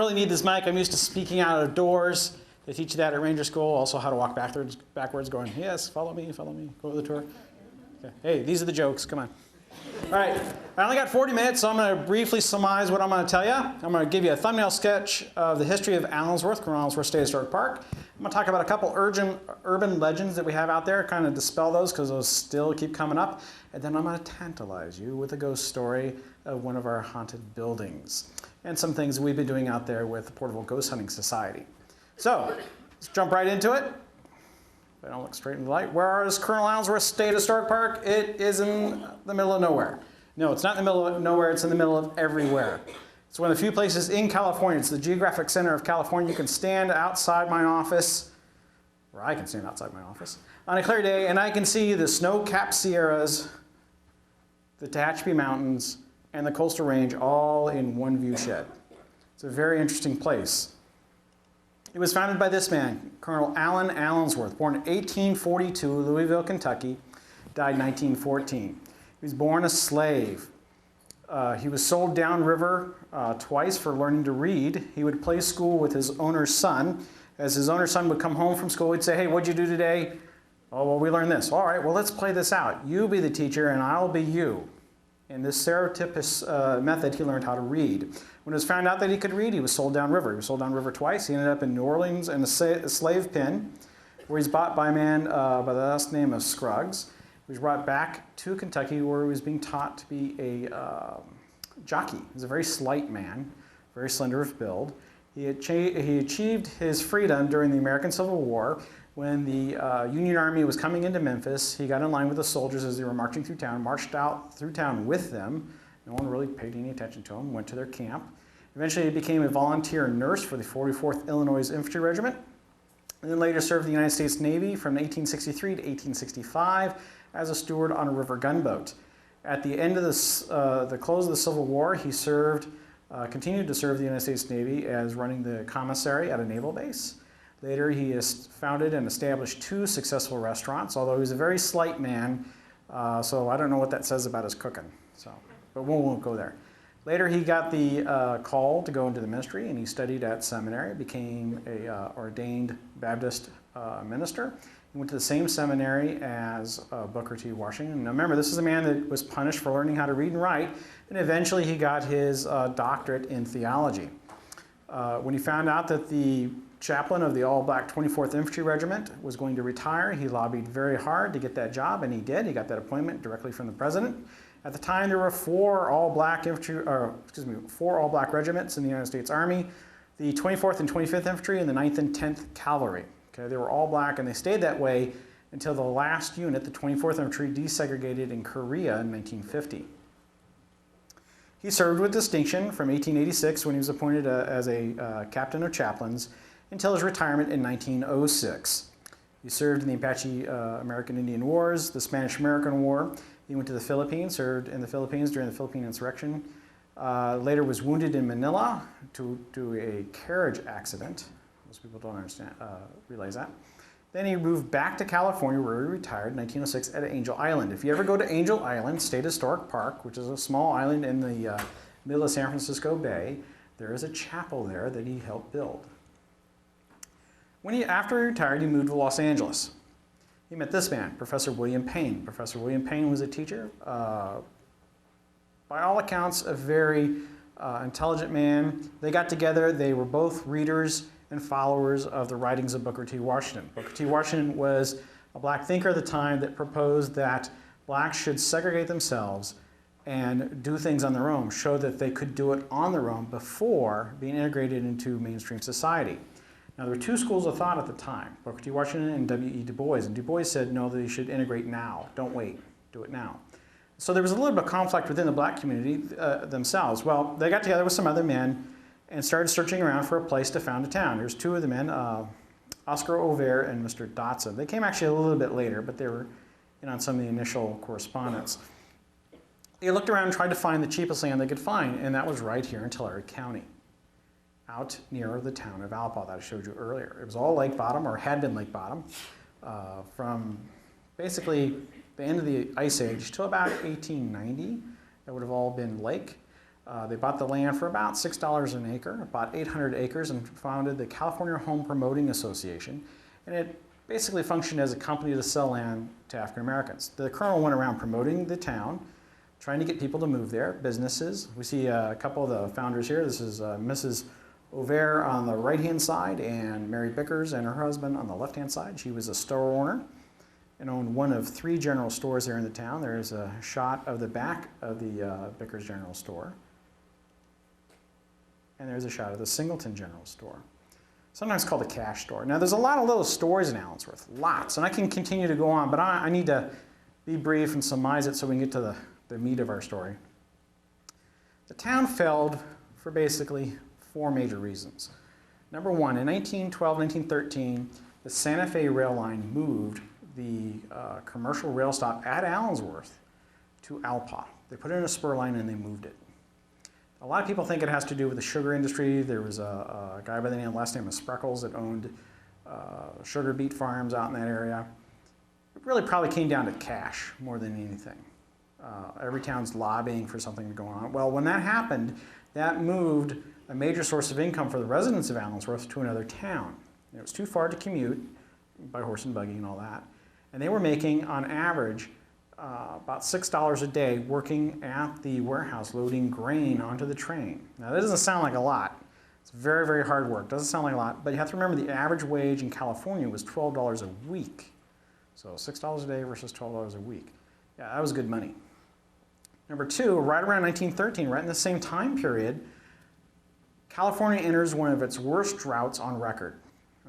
really need this mic. I'm used to speaking out of doors. They teach you that at Ranger School. Also how to walk backwards going, yes, follow me, go to the tour. Okay. Hey, these are the jokes, come on. All right, I only got 40 minutes, so I'm going to briefly surmise what I'm going to tell you. I'm going to give you a thumbnail sketch of the history of Allensworth, Allensworth State Historic Park. I'm going to talk about a couple urban legends that we have out there, kind of dispel those because those still keep coming up. And then I'm going to tantalize you with a ghost story of one of our haunted buildings and some things we've been doing out there with the Portable Ghost Hunting Society. So let's jump right into it. If I don't look straight in the light. Where is Colonel Allensworth State Historic Park? It is in the middle of nowhere. No, it's not in the middle of nowhere. It's in the middle of everywhere. It's one of the few places in California. It's the geographic center of California. You can stand outside my office, or I can stand outside my office, on a clear day, and I can see the snow-capped Sierras, the Tehachapi Mountains, and the coastal range all in one view shed. It's a very interesting place. It was founded by this man, Colonel Allen Allensworth, born in 1842, Louisville, Kentucky, died in 1914. He was born a slave. He was sold downriver twice for learning to read. He would play school with his owner's son. As his owner's son would come home from school, he'd say, hey, what'd you do today? Oh, well, we learned this. All right, well, let's play this out. You be the teacher and I'll be you. In this stereotypous method, he learned how to read. When it was found out that he could read, he was sold downriver. He was sold downriver twice. He ended up in New Orleans in a slave pen, where he's bought by a man by the last name of Scruggs. He was brought back to Kentucky, where he was being taught to be a jockey. He was a very slight man, very slender of build. He achieved his freedom during the American Civil War. When the Union Army was coming into Memphis, he got in line with the soldiers as they were marching through town, marched out through town with them. No one really paid any attention to him, went to their camp. Eventually he became a volunteer nurse for the 44th Illinois Infantry Regiment, and then later served the United States Navy from 1863 to 1865 as a steward on a river gunboat. At the end of the close of the Civil War, he continued to serve the United States Navy as running the commissary at a naval base. Later, he has founded and established 2 successful restaurants, although he was a very slight man, so I don't know what that says about his cooking, but we won't go there. Later, he got the call to go into the ministry, and he studied at seminary, became an ordained Baptist minister. He went to the same seminary as Booker T. Washington. Now remember, this is a man that was punished for learning how to read and write, and eventually he got his doctorate in theology. When he found out that the chaplain of the all-black 24th Infantry Regiment was going to retire, he lobbied very hard to get that job, and he did. He got that appointment directly from the president. At the time, there were 4 all-black regiments in the United States Army: the 24th and 25th Infantry, and the 9th and 10th Cavalry. Okay, they were all black, and they stayed that way until the last unit, the 24th Infantry, desegregated in Korea in 1950. He served with distinction from 1886, when he was appointed as a captain of chaplains, until his retirement in 1906. He served in the Apache American Indian Wars, the Spanish-American War. He went to the Philippines, served in the Philippines during the Philippine Insurrection. Later was wounded in Manila due to a carriage accident. Most people don't realize that. Then he moved back to California, where he retired in 1906 at Angel Island. If you ever go to Angel Island State Historic Park, which is a small island in the middle of San Francisco Bay, there is a chapel there that he helped build. After he retired, he moved to Los Angeles. He met this man, Professor William Payne. Professor William Payne was a teacher. By all accounts, a very intelligent man. They got together. They were both readers and followers of the writings of Booker T. Washington. Booker T. Washington was a black thinker at the time that proposed that blacks should segregate themselves and do things on their own, show that they could do it on their own before being integrated into mainstream society. Now, there were 2 schools of thought at the time, Booker T. Washington and W.E. Du Bois. And Du Bois said, no, they should integrate now. Don't wait. Do it now. So there was a little bit of conflict within the black community themselves. Well, they got together with some other men and started searching around for a place to found a town. There's 2 of the men, Oscar Overe and Mr. Dotson. They came actually a little bit later, but they were in on some of the initial correspondence. They looked around and tried to find the cheapest land they could find, and that was right here in Tulare County, out near the town of Alpa that I showed you earlier. It was all lake bottom, or had been lake bottom, from basically the end of the Ice Age to about 1890. That would have all been lake. They bought the land for about $6 an acre, about 800 acres, and founded the California Home Promoting Association. And it basically functioned as a company to sell land to African Americans. The colonel went around promoting the town, trying to get people to move there, businesses. We see a couple of the founders here. This is Mrs. O'Vare on the right-hand side and Mary Bickers and her husband on the left-hand side. She was a store owner and owned one of 3 general stores here in the town. There's a shot of the back of the Bickers General Store. And there's a shot of the Singleton General Store. Sometimes called a cash store. Now there's a lot of little stores in Allensworth, lots. And I can continue to go on, but I need to be brief and surmise it so we can get to the meat of our story. The town failed for basically 4 major reasons. Number one, in 1912, 1913, the Santa Fe rail line moved the commercial rail stop at Allensworth to Alpa. They put in a spur line and they moved it. A lot of people think it has to do with the sugar industry. There was a guy by the last name of Spreckles that owned sugar beet farms out in that area. It really probably came down to cash more than anything. Every town's lobbying for something to go on. Well, when that happened, that moved a major source of income for the residents of Allensworth to another town. It was too far to commute by horse and buggy and all that. And they were making, on average, about $6 a day working at the warehouse loading grain onto the train. Now that doesn't sound like a lot. It's very, very hard work. Doesn't sound like a lot, but you have to remember the average wage in California was $12 a week. So $6 a day versus $12 a week. Yeah, that was good money. Number two, right around 1913, right in the same time period, California enters one of its worst droughts on record.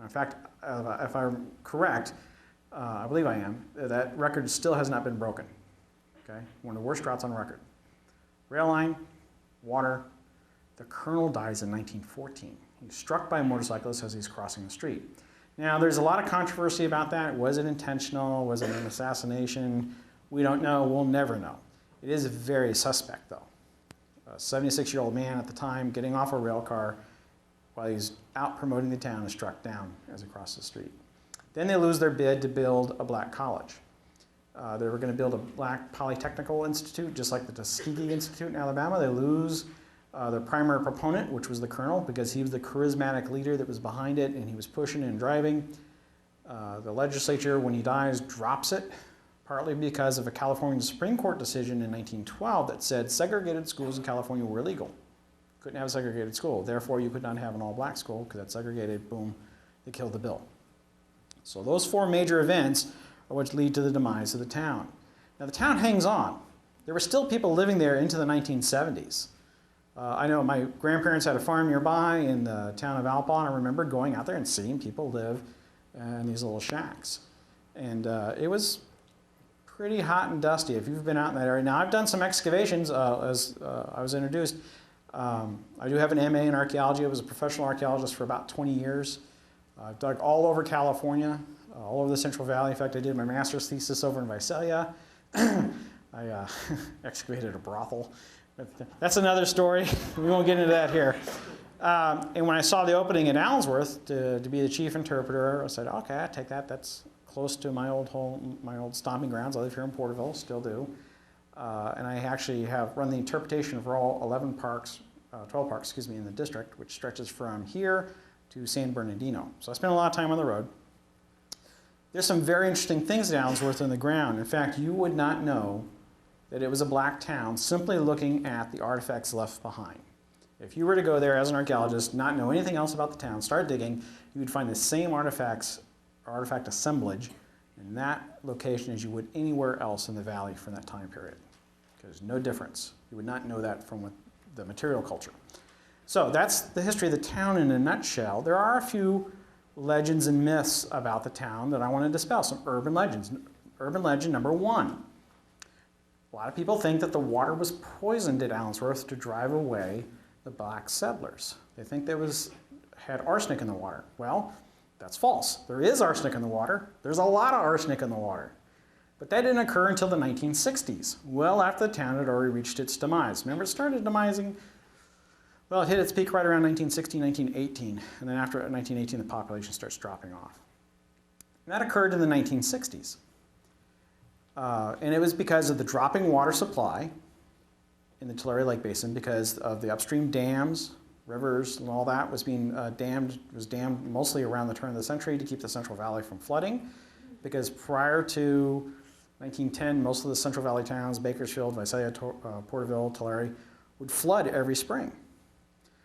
In fact, if I'm correct, I believe I am, that record still has not been broken. Okay? One of the worst droughts on record. Rail line, water. The colonel dies in 1914. He's struck by a motorcyclist as he's crossing the street. Now, there's a lot of controversy about that. Was it intentional? Was it an assassination? We don't know. We'll never know. It is very suspect, though. A 76-year-old man at the time getting off a rail car while he's out promoting the town is struck down as he crosses the street. Then they lose their bid to build a black college. They were going to build a black polytechnical institute, just like the Tuskegee Institute in Alabama. They lose their primary proponent, which was the colonel, because he was the charismatic leader that was behind it, and he was pushing and driving. The legislature, when he dies, drops it, partly because of a California Supreme Court decision in 1912 that said segregated schools in California were illegal. Couldn't have a segregated school. Therefore, you could not have an all-black school, because that's segregated, boom, they killed the bill. So those 4 major events are what lead to the demise of the town. Now the town hangs on. There were still people living there into the 1970s. I know my grandparents had a farm nearby in the town of Alpa, and I remember going out there and seeing people live in these little shacks. And it was pretty hot and dusty if you've been out in that area. Now I've done some excavations as I was introduced. I do have an MA in archaeology. I was a professional archaeologist for about 20 years. I've dug all over California, all over the Central Valley. In fact, I did my master's thesis over in Visalia. I excavated a brothel. But that's another story. We won't get into that here. And when I saw the opening at Allensworth to be the chief interpreter, I said, okay, I take that. That's close to my old home, my old stomping grounds. I live here in Porterville, still do. And I actually have run the interpretation for all 12 parks, in the district, which stretches from here to San Bernardino. So I spent a lot of time on the road. There's some very interesting things at Allensworth in the ground. In fact, you would not know that it was a black town simply looking at the artifacts left behind. If you were to go there as an archaeologist, not know anything else about the town, start digging, you would find the same artifact assemblage in that location as you would anywhere else in the valley from that time period. There's no difference. You would not know that from the material culture. So that's the history of the town in a nutshell. There are a few legends and myths about the town that I want to dispel, some urban legends. Urban legend number 1. A lot of people think that the water was poisoned at Allensworth to drive away the black settlers. They think there had arsenic in the water. Well, that's false. There is arsenic in the water. There's a lot of arsenic in the water. But that didn't occur until the 1960s, well after the town had already reached its demise. Remember, it started demising. Well, it hit its peak right around 1916, 1918, and then after 1918, the population starts dropping off. And that occurred in the 1960s. And it was because of the dropping water supply in the Tulare Lake Basin because of the upstream dams, rivers, and all that was being dammed mostly around the turn of the century to keep the Central Valley from flooding. Because prior to 1910, most of the Central Valley towns, Bakersfield, Visalia, Porterville, Tulare, would flood every spring.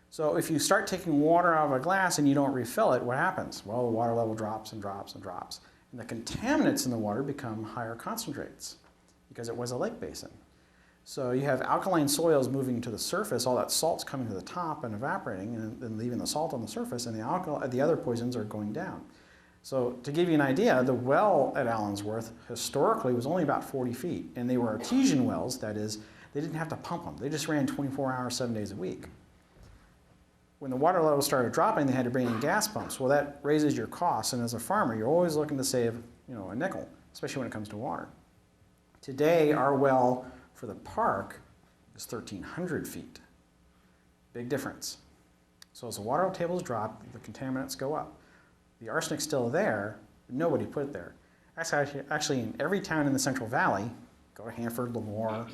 So if you start taking water out of a glass and you don't refill it, what happens? Well, the water level drops and drops and drops. And the contaminants in the water become higher concentrates because it was a lake basin. So you have alkaline soils moving to the surface, all that salt's coming to the top and evaporating and then leaving the salt on the surface, and the other poisons are going down. So to give you an idea, the well at Allensworth historically was only about 40 feet, and they were artesian wells, that is, they didn't have to pump them. They just ran 24 hours, 7 days a week. When the water level started dropping, they had to bring in gas pumps. Well, that raises your costs, and as a farmer, you're always looking to save, a nickel, especially when it comes to water. Today, our well for the park is 1,300 feet. Big difference. So as the water tables drop, the contaminants go up. The arsenic's still there, but nobody put it there. Actually, in every town in the Central Valley, go to Hanford, Lemoore,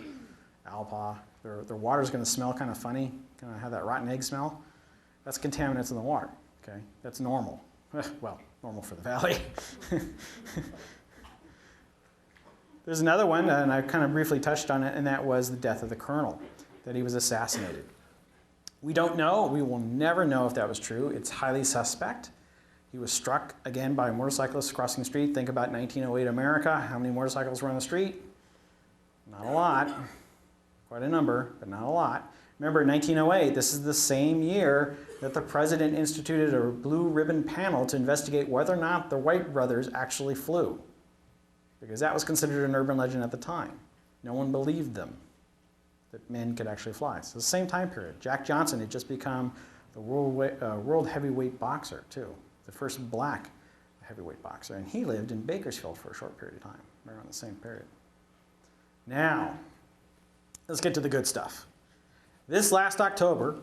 Alpa, their water's going to smell kind of funny, going to have that rotten egg smell. That's contaminants in the water, okay? That's normal. Well, normal for the valley. There's another one, and I kind of briefly touched on it, and that was the death of the colonel, that he was assassinated. We don't know, we will never know if that was true. It's highly suspect. He was struck, again, by a motorcyclist crossing the street. Think about 1908 America. How many motorcycles were on the street? Not a lot. Quite a number, but not a lot. Remember, in 1908, this is the same year that the president instituted a blue ribbon panel to investigate whether or not the Wright brothers actually flew, because that was considered an urban legend at the time. No one believed them, that men could actually fly. So the same time period. Jack Johnson had just become the world heavyweight boxer, too, the first black heavyweight boxer, and he lived in Bakersfield for a short period of time, around the same period. Now, let's get to the good stuff. This last October,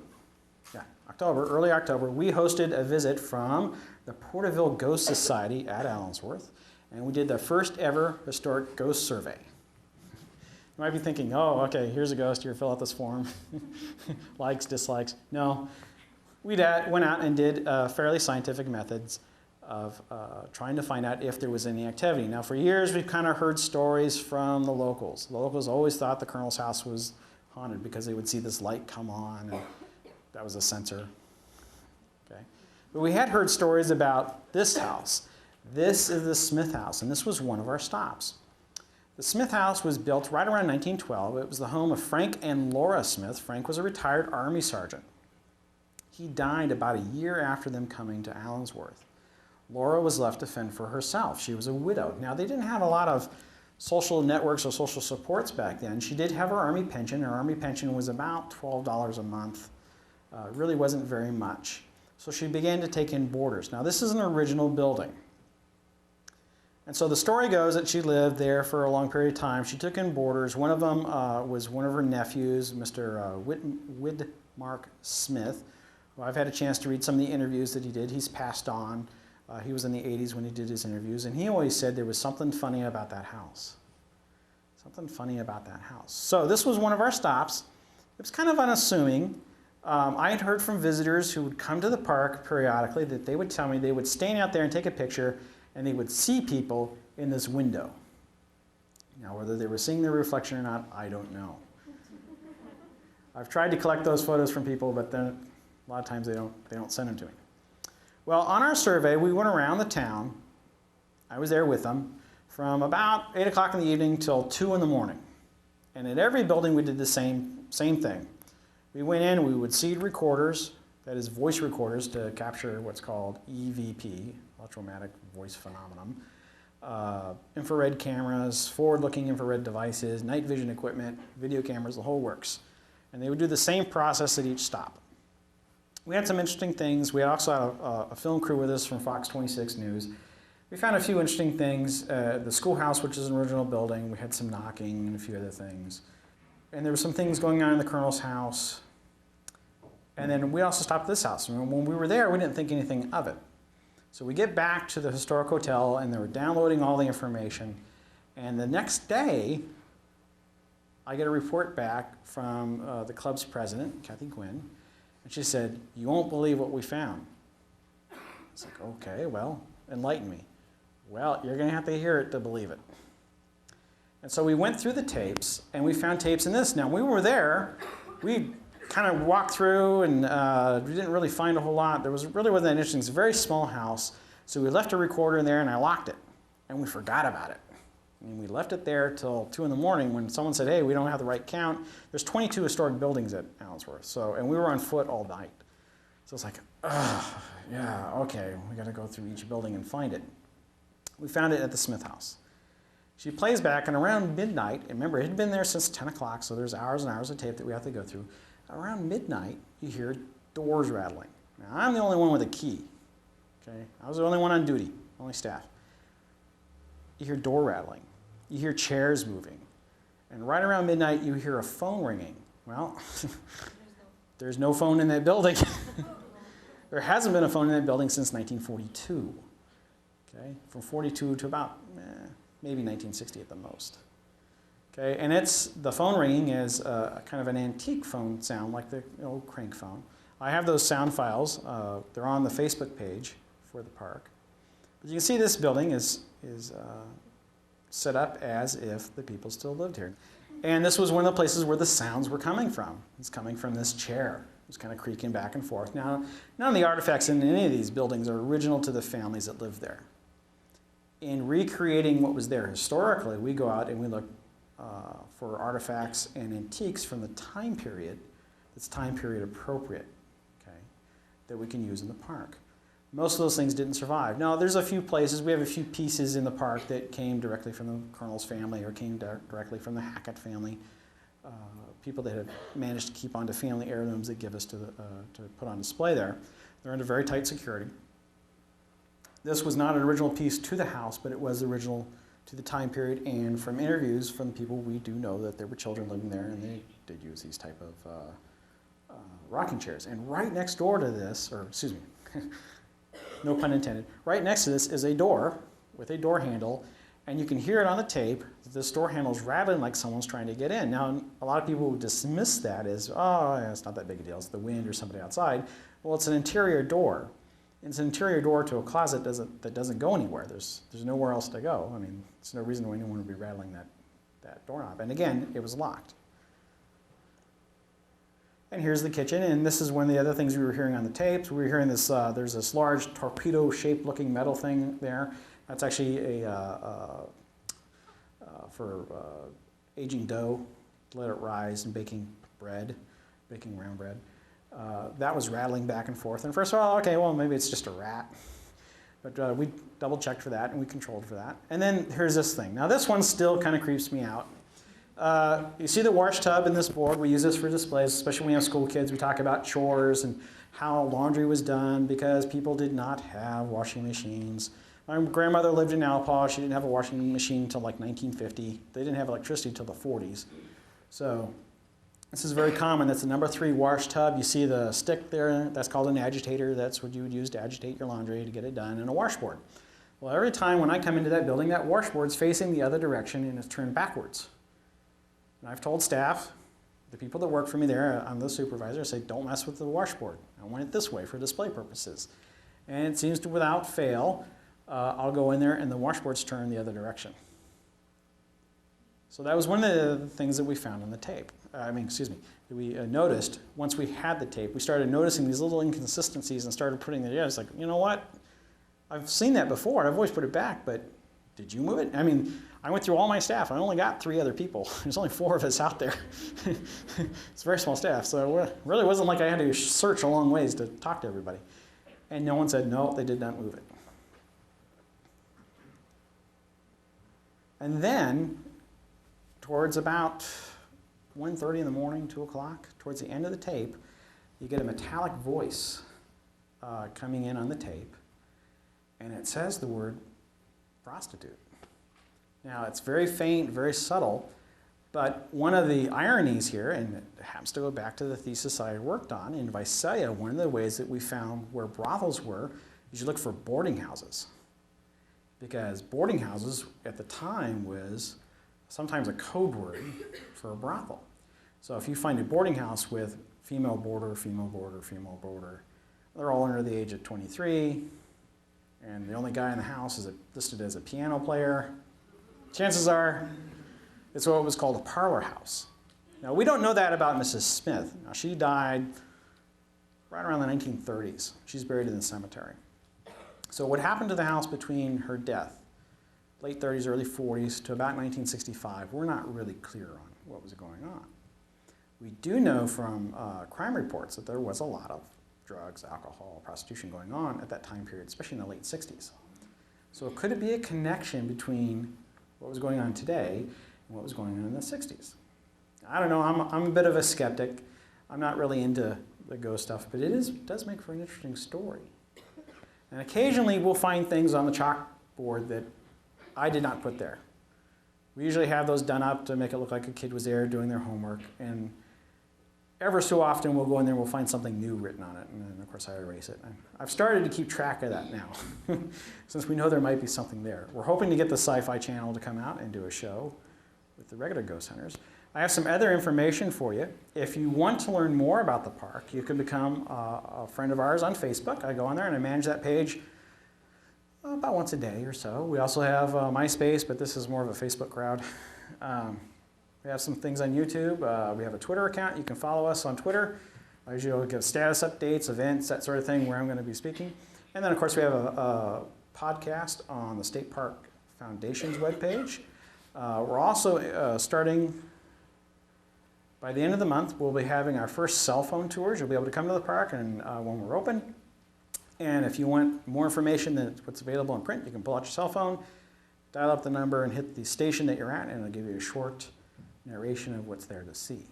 early October, we hosted a visit from the Porterville Ghost Society at Allensworth, and we did the first ever historic ghost survey. You might be thinking, oh, okay, here's a ghost, here, fill out this form. Likes, dislikes. No, we went out and did fairly scientific methods of trying to find out if there was any activity. Now, for years, we've kind of heard stories from the locals. The locals always thought the colonel's house was haunted because they would see this light come on, and that was a sensor. Okay. But we had heard stories about this house. This is the Smith house, and this was one of our stops. The Smith house was built right around 1912. It was the home of Frank and Laura Smith. Frank was a retired Army sergeant. He died about a year after them coming to Allensworth. Laura was left to fend for herself. She was a widow. Now, they didn't have a lot of social networks or social supports back then. She did have her Army pension. Her Army pension was about $12 a month. It really wasn't very much. So she began to take in boarders. Now, this is an original building. And so the story goes that she lived there for a long period of time. She took in boarders. One of them was one of her nephews, Mr. Widmark Smith, who I've had a chance to read some of the interviews that he did. He's passed on. He was in the 80s when he did his interviews, and he always said there was something funny about that house. Something funny about that house. So this was one of our stops. It was kind of unassuming. I had heard from visitors who would come to the park periodically that they would tell me they would stand out there and take a picture, and they would see people in this window. Now, whether they were seeing their reflection or not, I don't know. I've tried to collect those photos from people, but then a lot of times they don't send them to me. Well, on our survey, we went around the town. I was there with them from about 8 o'clock in the evening till 2 in the morning. And at every building, we did the same thing. We went in, we would seed recorders, that is voice recorders, to capture what's called EVP, electromagnetic voice phenomenon, infrared cameras, forward-looking infrared devices, night vision equipment, video cameras, the whole works. And they would do the same process at each stop. We had some interesting things. We also had a film crew with us from Fox 26 News. We found a few interesting things. The schoolhouse, which is an original building, we had some knocking and a few other things. And there were some things going on in the colonel's house. And then we also stopped at this house. And when we were there, we didn't think anything of it. So we get back to the historic hotel, and they were downloading all the information. And the next day, I get a report back from the club's president, Kathy Gwynn, and she said, "You won't believe what we found." It's like, okay, well, enlighten me. Well, you're going to have to hear it to believe it. And so we went through the tapes, and we found tapes in this. Now, we were there. We kind of walked through, and we didn't really find a whole lot. There really wasn't that interesting. It's a very small house. So we left a recorder in there, and I locked it. And we forgot about it. And we left it there till 2 in the morning when someone said, "Hey, we don't have the right count." There's 22 historic buildings at Allensworth. And we were on foot all night. So it's like, yeah, okay, we got to go through each building and find it. We found it at the Smith house. She plays back, and around midnight, and remember, it had been there since 10 o'clock, so there's hours and hours of tape that we have to go through. Around midnight, you hear doors rattling. Now, I'm the only one with a key. Okay, I was the only one on duty, only staff. You hear door rattling. You hear chairs moving. And right around midnight, you hear a phone ringing. Well, there's no phone in that building. There hasn't been a phone in that building since 1942. Okay, from 42 to about maybe 1960 at the most. Okay, and the phone ringing is kind of an antique phone sound, like the old crank phone. I have those sound files. They're on the Facebook page for the park. But you can see this building is set up as if the people still lived here. And this was one of the places where the sounds were coming from. It's coming from this chair. It's kind of creaking back and forth. Now, none of the artifacts in any of these buildings are original to the families that lived there. In recreating what was there historically, we go out and we look for artifacts and antiques from the time period that's time period appropriate, okay, that we can use in the park. Most of those things didn't survive. Now, there's a few places, we have a few pieces in the park that came directly from the Colonel's family or came directly from the Hackett family. People that have managed to keep on to family heirlooms that give us to put on display there. They're under very tight security. This was not an original piece to the house, but it was original to the time period, and from interviews from people, we do know that there were children living there and they did use these type of rocking chairs. And right next door to this, or excuse me, no pun intended, right next to this is a door with a door handle, and you can hear it on the tape that this door handle is rattling like someone's trying to get in. Now, a lot of people dismiss that as, oh, yeah, it's not that big a deal, it's the wind or somebody outside. Well, it's an interior door. It's an interior door to a closet that doesn't go anywhere. There's nowhere else to go. I mean, there's no reason why anyone would be rattling that doorknob. And again, it was locked. And here's the kitchen, and this is one of the other things we were hearing on the tapes. We were hearing this, there's this large torpedo-shaped looking metal thing there. That's actually for aging dough, let it rise, and baking round bread. That was rattling back and forth. And first of all, okay, well, maybe it's just a rat. But we double-checked for that, and we controlled for that. And then here's this thing. Now, this one still kind of creeps me out. You see the wash tub in this board. We use this for displays, especially when we have school kids. We talk about chores and how laundry was done because people did not have washing machines. My grandmother lived in Alpaugh. She didn't have a washing machine until like 1950. They didn't have electricity until the 40s. So this is very common. That's the number 3 wash tub. You see the stick there. That's called an agitator. That's what you would use to agitate your laundry to get it done, and a washboard. Well, every time when I come into that building, that washboard's facing the other direction and it's turned backwards. And I've told staff, the people that work for me there, I'm the supervisor, I say, don't mess with the washboard. I want it this way for display purposes. And it seems to, without fail, I'll go in there and the washboard's turned the other direction. So that was one of the things that we found on the tape. That we noticed once we had the tape. We started noticing these little inconsistencies and started putting it together. It's like, you know what? I've seen that before, and I've always put it back, but did you move it? I mean, I went through all my staff. I only got 3 other people. There's only 4 of us out there. It's a very small staff, so it really wasn't like I had to search a long ways to talk to everybody. And no one said, no, they did not move it. And then, towards about 1:30 in the morning, 2 o'clock, towards the end of the tape, you get a metallic voice coming in on the tape, and it says the word prostitute. Now, it's very faint, very subtle, but one of the ironies here, and it happens to go back to the thesis I worked on, in Visalia, one of the ways that we found where brothels were is you look for boarding houses. Because boarding houses at the time was sometimes a code word for a brothel. So if you find a boarding house with female boarder, female boarder, female boarder, they're all under the age of 23, and the only guy in the house is listed as a piano player, chances are it's what was called a parlor house. Now, we don't know that about Mrs. Smith. Now, she died right around the 1930s. She's buried in the cemetery. So what happened to the house between her death, late 30s, early 40s, to about 1965, we're not really clear on what was going on. We do know from crime reports that there was a lot of drugs, alcohol, prostitution going on at that time period, especially in the late 60s. So could it be a connection between what was going on today and what was going on in the 60s? I don't know, I'm a bit of a skeptic. I'm not really into the ghost stuff, but it does make for an interesting story. And occasionally we'll find things on the chalkboard that I did not put there. We usually have those done up to make it look like a kid was there doing their homework, and ever so often we'll go in there and we'll find something new written on it, and then of course I erase it. I've started to keep track of that now, since we know there might be something there. We're hoping to get the Sci-Fi Channel to come out and do a show with the regular ghost hunters. I have some other information for you. If you want to learn more about the park, you can become a friend of ours on Facebook. I go on there and I manage that page about once a day or so. We also have MySpace, but this is more of a Facebook crowd. We have some things on YouTube. We have a Twitter account. You can follow us on Twitter. I usually give status updates, events, that sort of thing, where I'm going to be speaking. And then, of course, we have a podcast on the State Park Foundation's webpage. We're also starting, by the end of the month, we'll be having our first cell phone tours. You'll be able to come to the park and when we're open. And if you want more information than what's available in print, you can pull out your cell phone, dial up the number, and hit the station that you're at, and it'll give you a short narration of what's there to see.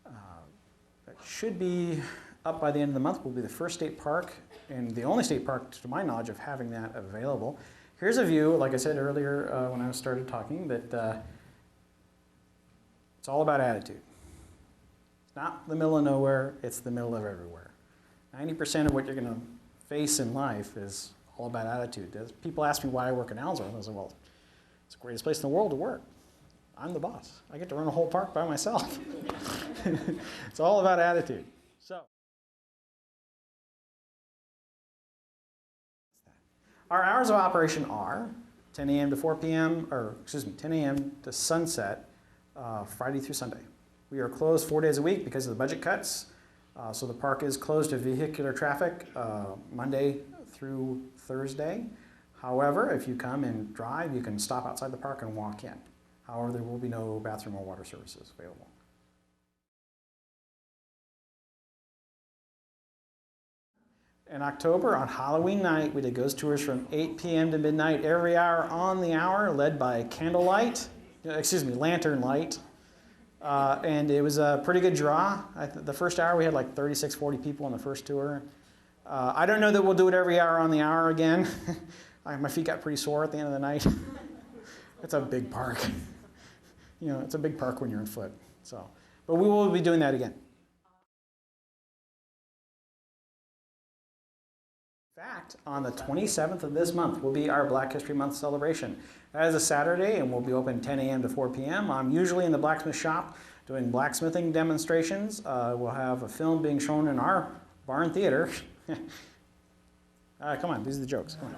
That should be up by the end of the month. Will be the first state park, and the only state park, to my knowledge, of having that available. Here's a view, like I said earlier when I started talking, that it's all about attitude. It's not the middle of nowhere, it's the middle of everywhere. 90% of what you're going to face in life is all about attitude. As people ask me why I work in Allensworth, I say, well, it's the greatest place in the world to work. I'm the boss. I get to run a whole park by myself. It's all about attitude. So, our hours of operation are 10 a.m. to 4 p.m., or excuse me, 10 a.m. to sunset, Friday through Sunday. We are closed 4 days a week because of the budget cuts. So the park is closed to vehicular traffic Monday through Thursday. However, if you come and drive, you can stop outside the park and walk in. However, there will be no bathroom or water services available. In October, on Halloween night, we did ghost tours from 8 p.m. to midnight, every hour on the hour, led by candlelight, lantern light. And it was a pretty good draw. The first hour, we had like 36, 40 people on the first tour. I don't know that we'll do it every hour on the hour again. My feet got pretty sore at the end of the night. It's a big park. You know, it's a big park when you're on foot. So, but we will be doing that again. In fact, on the 27th of this month will be our Black History Month celebration. That is a Saturday, and we'll be open 10 a.m. to 4 p.m. I'm usually in the blacksmith shop doing blacksmithing demonstrations. We'll have a film being shown in our barn theater. Come on, these are the jokes. Come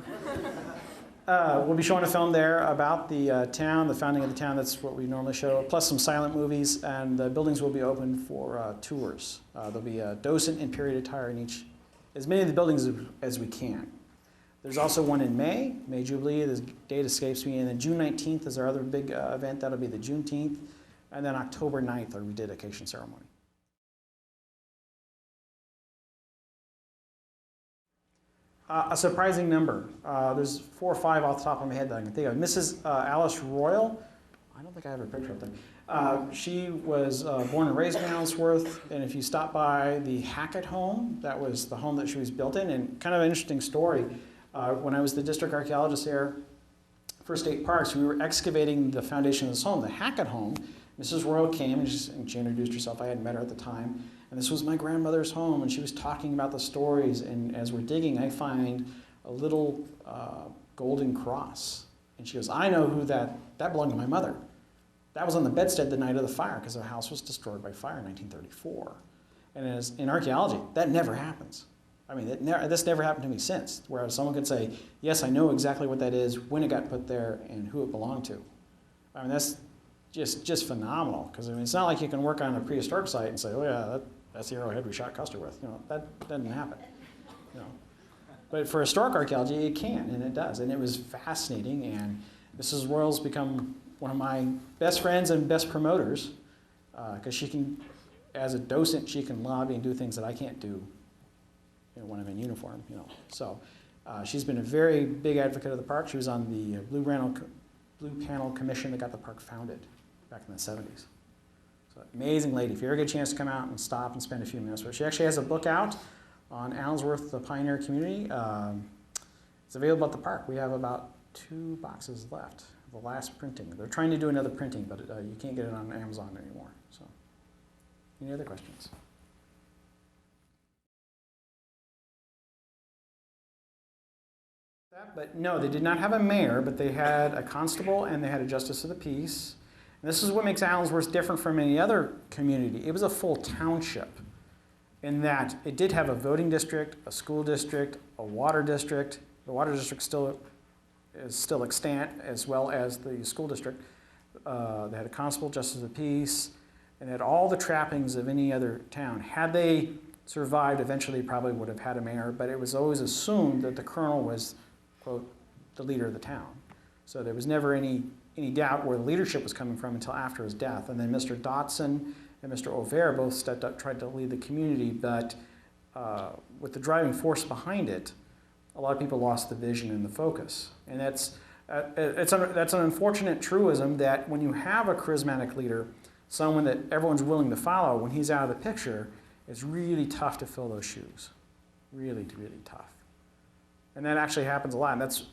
on. We'll be showing a film there about the town, the founding of the town. That's what we normally show, plus some silent movies, and the buildings will be open for tours. There'll be a docent and period attire in each, as many of the buildings as we can. There's also one in May Jubilee, the date escapes me, and then June 19th is our other big event. That'll be the Juneteenth, and then October 9th, our rededication ceremony. A surprising number. There's 4 or 5 off the top of my head that I can think of. Mrs. Alice Royal, I don't think I have her picture up there. She was born and raised in Allensworth, and if you stop by the Hackett home, that was the home that she was built in, and kind of an interesting story. When I was the district archaeologist there for State Parks, we were excavating the foundation of this home, the Hackett home. Mrs. Royal came and she introduced herself. I hadn't met her at the time. And this was my grandmother's home, and she was talking about the stories. And as we're digging, I find a little golden cross. And she goes, I know who that belonged to my mother. That was on the bedstead the night of the fire because the house was destroyed by fire in 1934. And in archaeology, that never happens. I mean, this never happened to me since, whereas someone could say, yes, I know exactly what that is, when it got put there, and who it belonged to. I mean, that's just phenomenal, because I mean, it's not like you can work on a prehistoric site and say, oh yeah, that's the arrowhead we shot Custer with. You know, that doesn't happen. You know. But for historic archaeology, it can, and it does. And it was fascinating, and Mrs. Royal's become one of my best friends and best promoters, because she can, as a docent, she can lobby and do things that I can't do, you know, when I'm in uniform. You know, so she's been a very big advocate of the park. She was on the Blue Panel Commission that got the park founded back in the 70s. So amazing lady. If you ever get a chance to come out and stop and spend a few minutes with her, she actually has a book out on Allensworth, the pioneer community. It's available at the park. We have about 2 boxes left. The last printing. They're trying to do another printing, but you can't get it on Amazon anymore. So, any other questions? But no, they did not have a mayor, but they had a constable and they had a justice of the peace. And this is what makes Allensworth different from any other community. It was a full township in that it did have a voting district, a school district, a water district. The water district is still extant, as well as the school district. They had a constable, justice of the peace, and had all the trappings of any other town. Had they survived, eventually probably would have had a mayor, but it was always assumed that the colonel was, quote, the leader of the town. So there was never any doubt where the leadership was coming from until after his death. And then Mr. Dotson and Mr. O'Vare both stepped up, tried to lead the community, but with the driving force behind it, a lot of people lost the vision and the focus. And that's an unfortunate truism that when you have a charismatic leader, someone that everyone's willing to follow, when he's out of the picture, it's really tough to fill those shoes. Really, really tough. And that actually happens a lot. And that's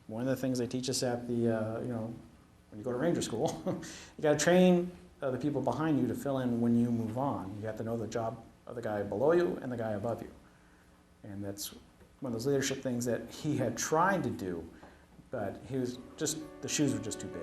one of the things they teach us at the, when you go to ranger school. You got to train the people behind you to fill in when you move on. You have to know the job of the guy below you and the guy above you. And that's one of those leadership things that he had tried to do, but the shoes were just too big.